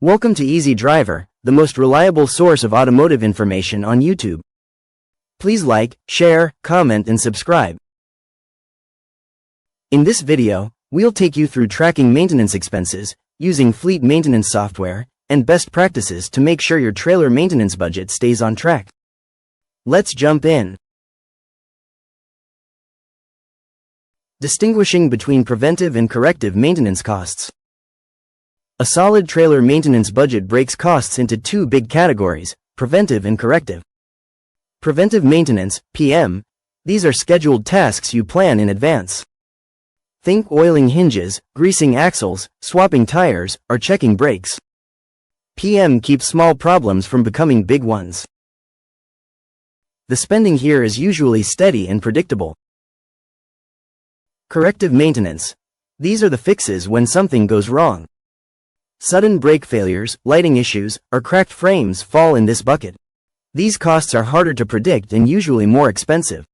Welcome to Easy Driver, the most reliable source of automotive information on YouTube. Please like, share, comment and subscribe. In this video, we'll take you through tracking maintenance expenses, using fleet maintenance software, and best practices to make sure your trailer maintenance budget stays on track. Let's jump in. Distinguishing between preventive and corrective maintenance costs. A solid trailer maintenance budget breaks costs into two big categories, preventive and corrective. Preventive maintenance, PM, these are scheduled tasks you plan in advance. Think oiling hinges, greasing axles, swapping tires, or checking brakes. PM keeps small problems from becoming big ones. The spending here is usually steady and predictable. Corrective maintenance. These are the fixes when something goes wrong. Sudden brake failures, lighting issues, or cracked frames fall in this bucket. These costs are harder to predict and usually more expensive.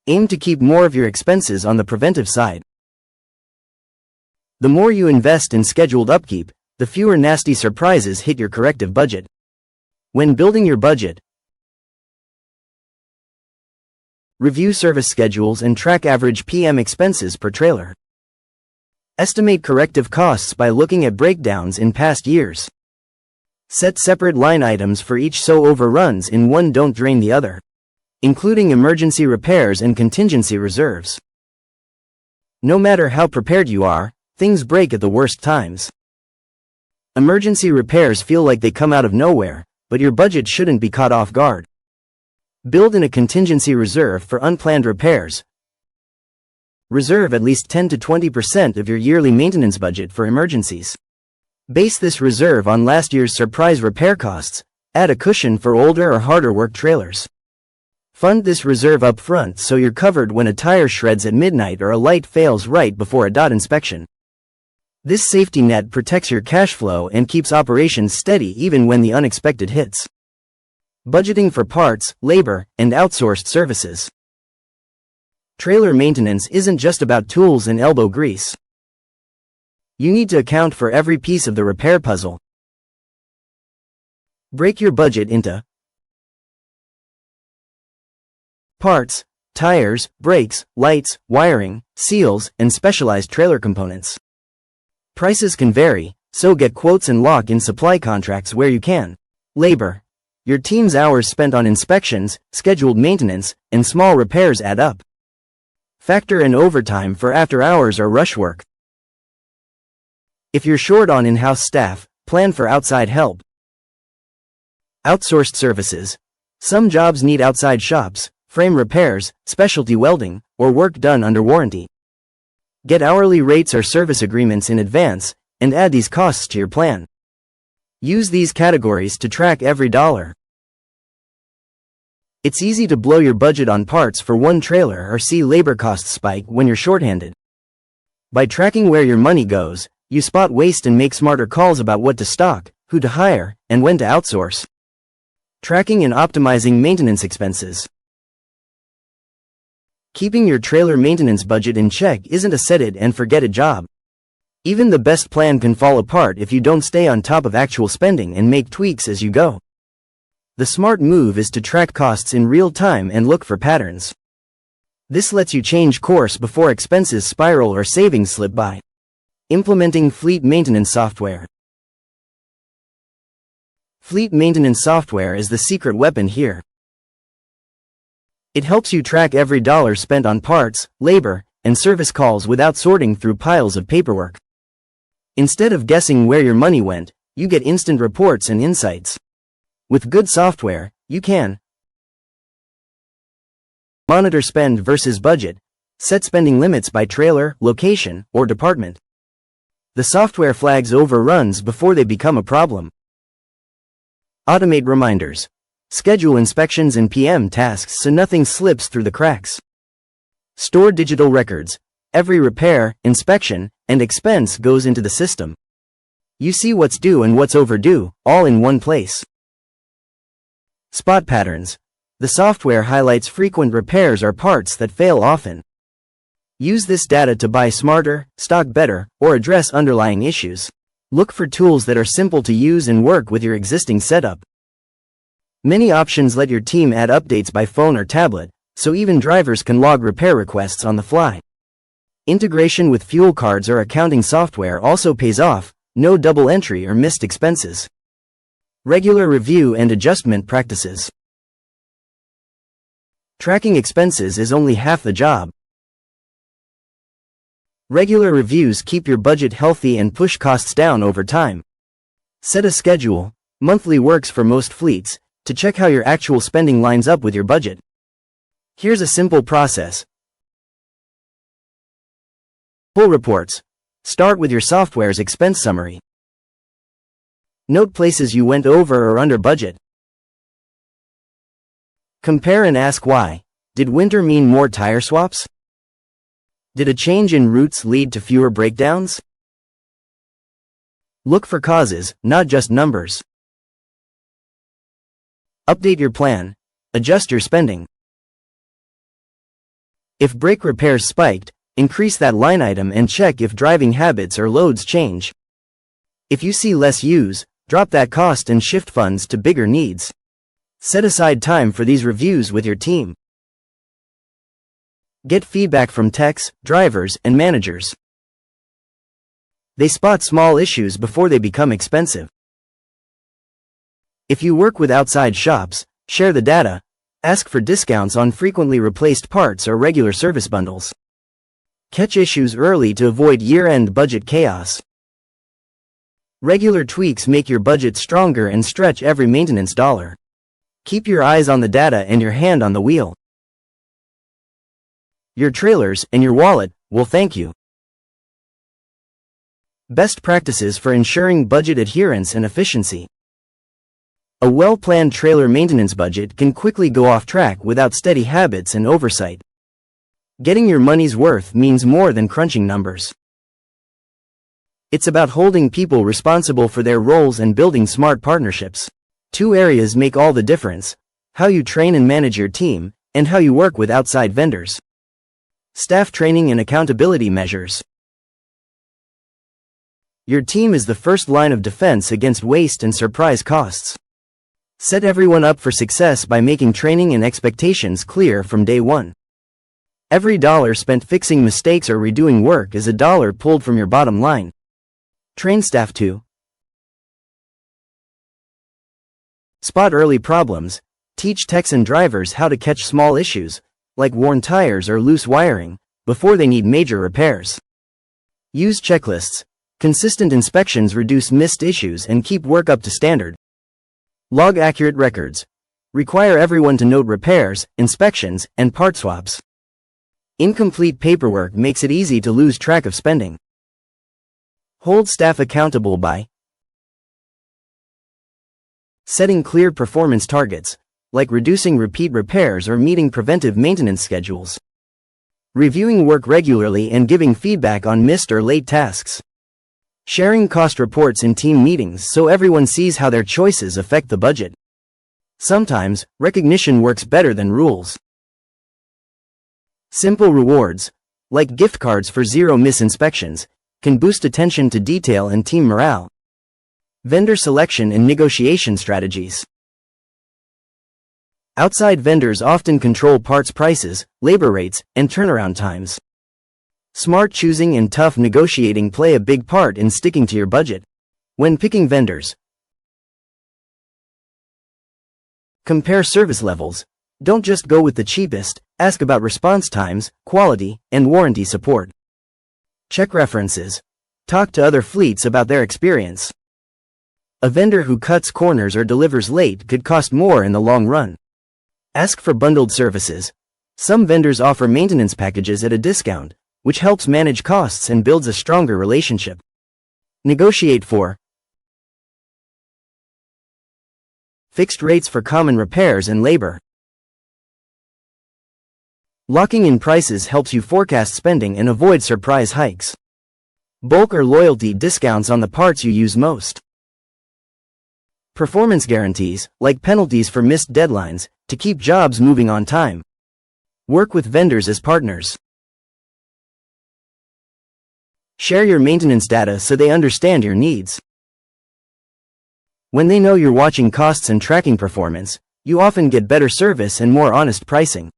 Aim to keep more of your expenses on the preventive side. The more you invest in scheduled upkeep, the fewer nasty surprises hit your corrective budget. When building your budget, review service schedules and track average PM expenses per trailer. Estimate corrective costs by looking at breakdowns in past years. Set separate line items for each so overruns in one don't drain the other, including emergency repairs and contingency reserves. No matter how prepared you are, things break at the worst times. Emergency repairs feel like they come out of nowhere, but your budget shouldn't be caught off guard. Build in a contingency reserve for unplanned repairs. Reserve at least 10 to 20% of your yearly maintenance budget for emergencies. Base this reserve on last year's surprise repair costs. Add a cushion for older or harder work trailers. Fund this reserve up front so you're covered when a tire shreds at midnight or a light fails right before a DOT inspection. This safety net protects your cash flow and keeps operations steady even when the unexpected hits. Budgeting for parts, labor, and outsourced services. Trailer maintenance isn't just about tools and elbow grease. You need to account for every piece of the repair puzzle. Break your budget into parts, tires, brakes, lights, wiring, seals, and specialized trailer components. Prices can vary, so get quotes and lock in supply contracts where you can. Labor. Your team's hours spent on inspections, scheduled maintenance, and small repairs add up. Factor in overtime for after hours or rush work. If you're short on in-house staff, plan for outside help. Outsourced services. Some jobs need outside shops, frame repairs, specialty welding, or work done under warranty. Get hourly rates or service agreements in advance, and add these costs to your plan. Use these categories to track every dollar. It's easy to blow your budget on parts for one trailer or see labor costs spike when you're shorthanded. By tracking where your money goes, you spot waste and make smarter calls about what to stock, who to hire, and when to outsource. Tracking and optimizing maintenance expenses. Keeping your trailer maintenance budget in check isn't a set-it-and-forget-it job. Even the best plan can fall apart if you don't stay on top of actual spending and make tweaks as you go. The smart move is to track costs in real time and look for patterns. This lets you change course before expenses spiral or savings slip by. Implementing fleet maintenance software. Fleet maintenance software is the secret weapon here. It helps you track every dollar spent on parts, labor, and service calls without sorting through piles of paperwork. Instead of guessing where your money went, you get instant reports and insights. With good software, you can monitor spend versus budget, set spending limits by trailer, location, or department. The software flags overruns before they become a problem. Automate reminders. Schedule inspections and PM tasks so nothing slips through the cracks. Store digital records. Every repair, inspection, and expense goes into the system. You see what's due and what's overdue, all in one place. Spot patterns. The software highlights frequent repairs or parts that fail often. Use this data to buy smarter, stock better, or address underlying issues. Look for tools that are simple to use and work with your existing setup. Many options let your team add updates by phone or tablet, so even drivers can log repair requests on the fly. Integration with fuel cards or accounting software also pays off, no double entry or missed expenses. Regular review and adjustment practices. Tracking expenses is only half the job. Regular reviews keep your budget healthy and push costs down over time. Set a schedule, monthly works for most fleets, to check how your actual spending lines up with your budget. Here's a simple process. Pull reports. Start with your software's expense summary. Note places you went over or under budget. Compare and ask why. Did winter mean more tire swaps? Did a change in routes lead to fewer breakdowns? Look for causes, not just numbers. Update your plan. Adjust your spending. If brake repairs spiked, increase that line item and check if driving habits or loads change. If you see less use, drop that cost and shift funds to bigger needs. Set aside time for these reviews with your team. Get feedback from techs, drivers, and managers. They spot small issues before they become expensive. If you work with outside shops, share the data. Ask for discounts on frequently replaced parts or regular service bundles. Catch issues early to avoid year-end budget chaos. Regular tweaks make your budget stronger and stretch every maintenance dollar. Keep your eyes on the data and your hand on the wheel. Your trailers and your wallet will thank you. Best practices for ensuring budget adherence and efficiency. A well-planned trailer maintenance budget can quickly go off track without steady habits and oversight. Getting your money's worth means more than crunching numbers. It's about holding people responsible for their roles and building smart partnerships. Two areas make all the difference: how you train and manage your team, and how you work with outside vendors. Staff training and accountability measures. Your team is the first line of defense against waste and surprise costs. Set everyone up for success by making training and expectations clear from day one. Every dollar spent fixing mistakes or redoing work is a dollar pulled from your bottom line. Train staff to spot early problems. Teach techs and drivers how to catch small issues, like worn tires or loose wiring, before they need major repairs. Use checklists. Consistent inspections reduce missed issues and keep work up to standard. Log accurate records. Require everyone to note repairs, inspections, and part swaps. Incomplete paperwork makes it easy to lose track of spending. Hold staff accountable by setting clear performance targets, like reducing repeat repairs or meeting preventive maintenance schedules. Reviewing work regularly and giving feedback on missed or late tasks. Sharing cost reports in team meetings so everyone sees how their choices affect the budget. Sometimes, recognition works better than rules. Simple rewards, like gift cards for zero-miss inspections, can boost attention to detail and team morale. Vendor selection and negotiation strategies. Outside vendors often control parts prices, labor rates, and turnaround times. Smart choosing and tough negotiating play a big part in sticking to your budget. When picking vendors, compare service levels. Don't just go with the cheapest, ask about response times, quality, and warranty support. Check references. Talk to other fleets about their experience. A vendor who cuts corners or delivers late could cost more in the long run. Ask for bundled services. Some vendors offer maintenance packages at a discount, which helps manage costs and builds a stronger relationship. Negotiate for fixed rates for common repairs and labor. Locking in prices helps you forecast spending and avoid surprise hikes. Bulk or loyalty discounts on the parts you use most. Performance guarantees, like penalties for missed deadlines, to keep jobs moving on time. Work with vendors as partners. Share your maintenance data so they understand your needs. When they know you're watching costs and tracking performance, you often get better service and more honest pricing.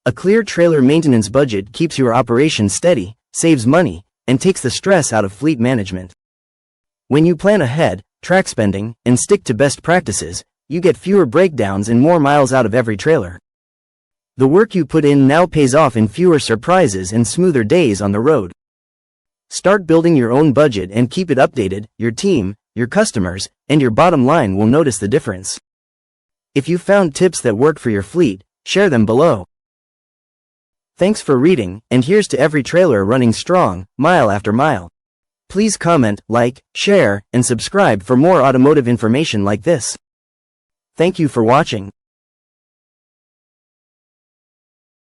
A clear trailer maintenance budget keeps your operation steady, saves money, and takes the stress out of fleet management. When you plan ahead, track spending, and stick to best practices, you get fewer breakdowns and more miles out of every trailer. The work you put in now pays off in fewer surprises and smoother days on the road. Start building your own budget and keep it updated. Your team, your customers, and your bottom line will notice the difference. If you found tips that work for your fleet, share them below. Thanks for reading, and here's to every trailer running strong, mile after mile. Please comment, like, share, and subscribe for more automotive information like this. Thank you for watching.